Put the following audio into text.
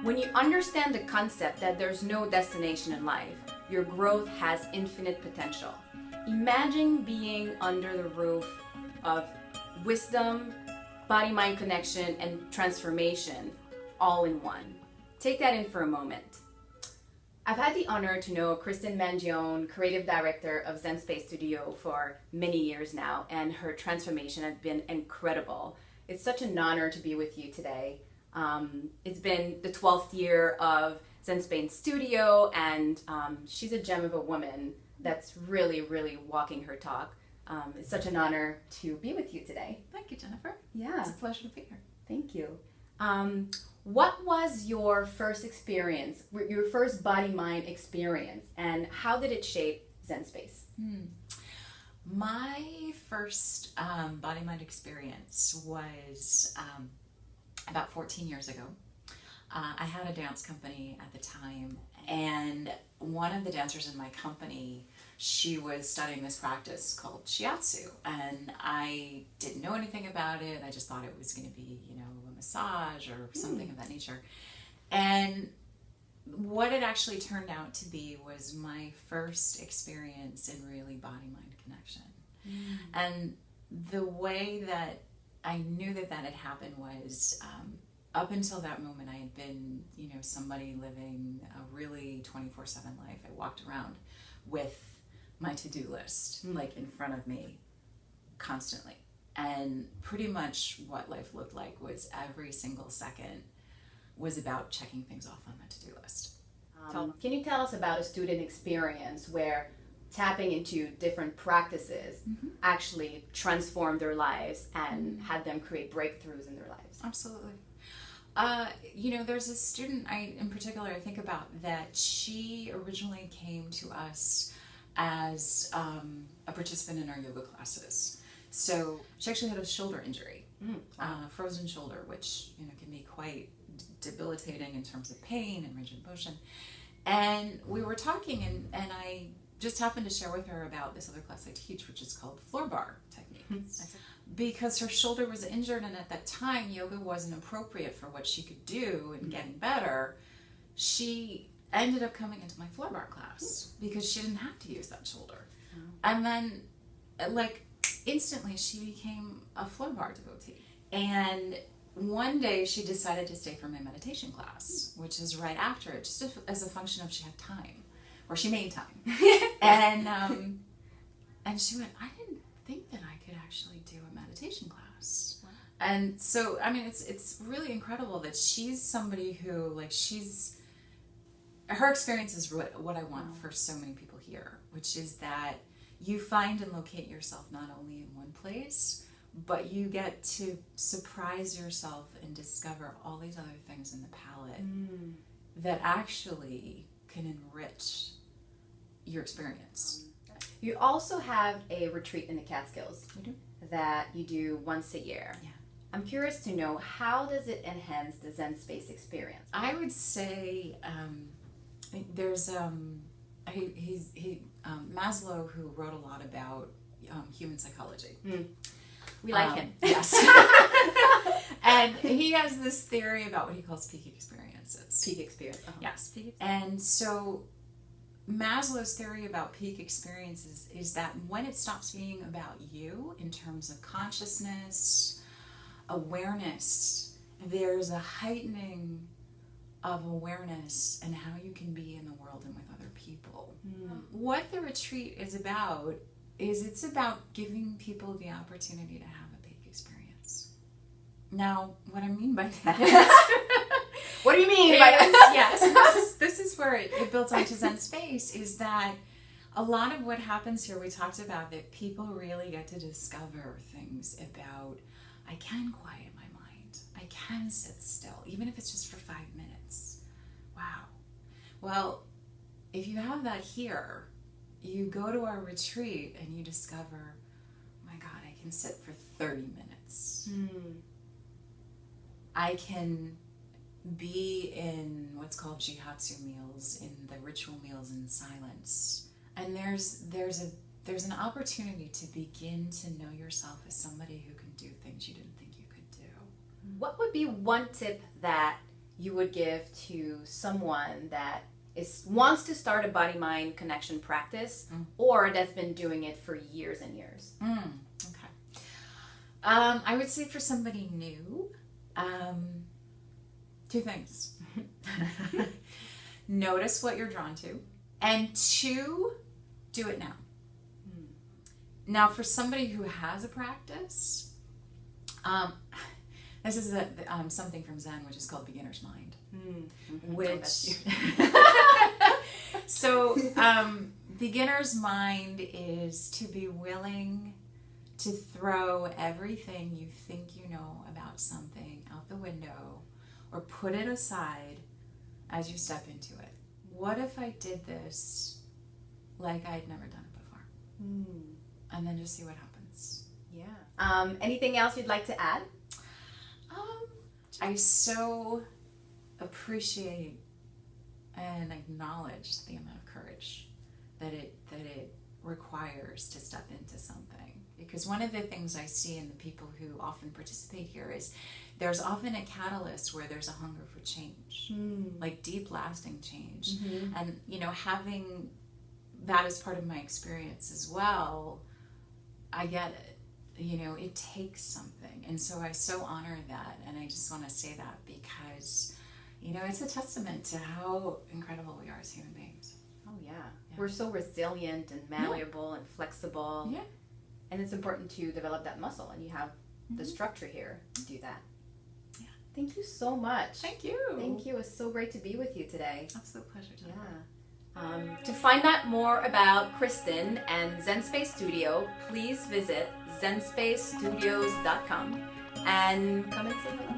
When you understand the concept that there's no destination in life, your growth has infinite potential. Imagine being under the roof of wisdom, body-mind connection, and transformation all in one. Take that in for a moment. I've had the honor to know Kristen Mangione, creative director of Zenspace Studio, for many years now, and her transformation has been incredible. It's such an honor to be with you today. It's been the 12th year of Zenspace Studio, and she's a gem of a woman that's really, really walking her talk. It's such an honor to be with you today. Thank you, Jennifer. Yeah. It's a pleasure to be here. Thank you. What was your first experience, your first body-mind experience, and how did it shape Zenspace? My first body-mind experience was about 14 years ago. I had a dance company at the time, and one of the dancers in my company, she was studying this practice called shiatsu, and I didn't know anything about it. I just thought it was going to be, a massage or something of that nature. And what it actually turned out to be was my first experience in really body-mind connection. And the way that I knew that had happened was, up until that moment, I had been, somebody living a really 24/7 life. I walked around with my to-do list, like in front of me constantly. And pretty much what life looked like was every single second was about checking things off on the to-do list. Can you tell us about a student experience where tapping into different practices actually transformed their lives and had them create breakthroughs in their lives? Absolutely. There's a student in particular I think about that she originally came to us as a participant in our yoga classes. So she actually had a shoulder injury, frozen shoulder, which can be quite debilitating in terms of pain and range of motion. And we were talking, and I just happened to share with her about this other class I teach, which is called floor bar technique. Because her shoulder was injured, and at that time yoga wasn't appropriate for what she could do in getting better. She ended up coming into my floor bar class because she didn't have to use that shoulder. And then instantly she became a floor bar devotee. And one day she decided to stay for my meditation class, which is right after it, just as a function of she had time, or she made time. And she went, I didn't think that I could actually do a meditation class. Wow. And so, it's really incredible that she's somebody who, her experience is what I want for so many people here, which is that you find and locate yourself not only in one place, but you get to surprise yourself and discover all these other things in the palette that actually can enrich your experience. You also have a retreat in the Catskills that you do once a year. Yeah. I'm curious to know, how does it enhance the Zenspace experience? I would say there's Maslow, who wrote a lot about human psychology. We like him. Yes. And he has this theory about what he calls peak experiences. Peak experience. Yes. And so Maslow's theory about peak experiences is that when it stops being about you in terms of consciousness, awareness, there's a heightening of awareness and how you can be in the world and with other people. What the retreat is about is it's about giving people the opportunity to have a peak experience. Now, what I mean by that what do you mean by that? Yes, this is where it builds onto Zenspace, is that a lot of what happens here, we talked about that people really get to discover things about, I can quiet my mind, I can sit still, even if it's just for 5 minutes. Wow. Well, if you have that here, you go to our retreat and you discover, oh my God, I can sit for 30 minutes. I can be in what's called jihatsu meals, in the ritual meals in silence. And there's an opportunity to begin to know yourself as somebody who can do things you didn't think you could do. What would be one tip that you would give to someone that wants to start a body-mind connection practice or that's been doing it for years and years? Okay. I would say for somebody new, two things. Notice what you're drawn to, and two, do it now. Now, for somebody who has a practice, this is something from Zen, which is called beginner's mind. Which so beginner's mind is to be willing to throw everything you think you know about something out the window or put it aside as you step into it. What if I did this like I'd never done it before? And then just see what happens. Yeah. Anything else you'd like to add? I so appreciate and acknowledge the amount of courage that it requires to step into something. Because one of the things I see in the people who often participate here is there's often a catalyst where there's a hunger for change, like deep lasting change. And, having that as part of my experience as well, I get it. It takes something. And so I so honor that. And I just want to say that because, it's a testament to how incredible we are as human beings. Oh, yeah. We're so resilient and malleable and flexible. Yeah. And it's important to develop that muscle. And you have the structure here to do that. Yeah. Thank you so much. Thank you. Thank you. It was so great to be with you today. Absolute pleasure. To find out more about Kristen and Zenspace Studio, please visit zenspacestudios.com and come and say hello.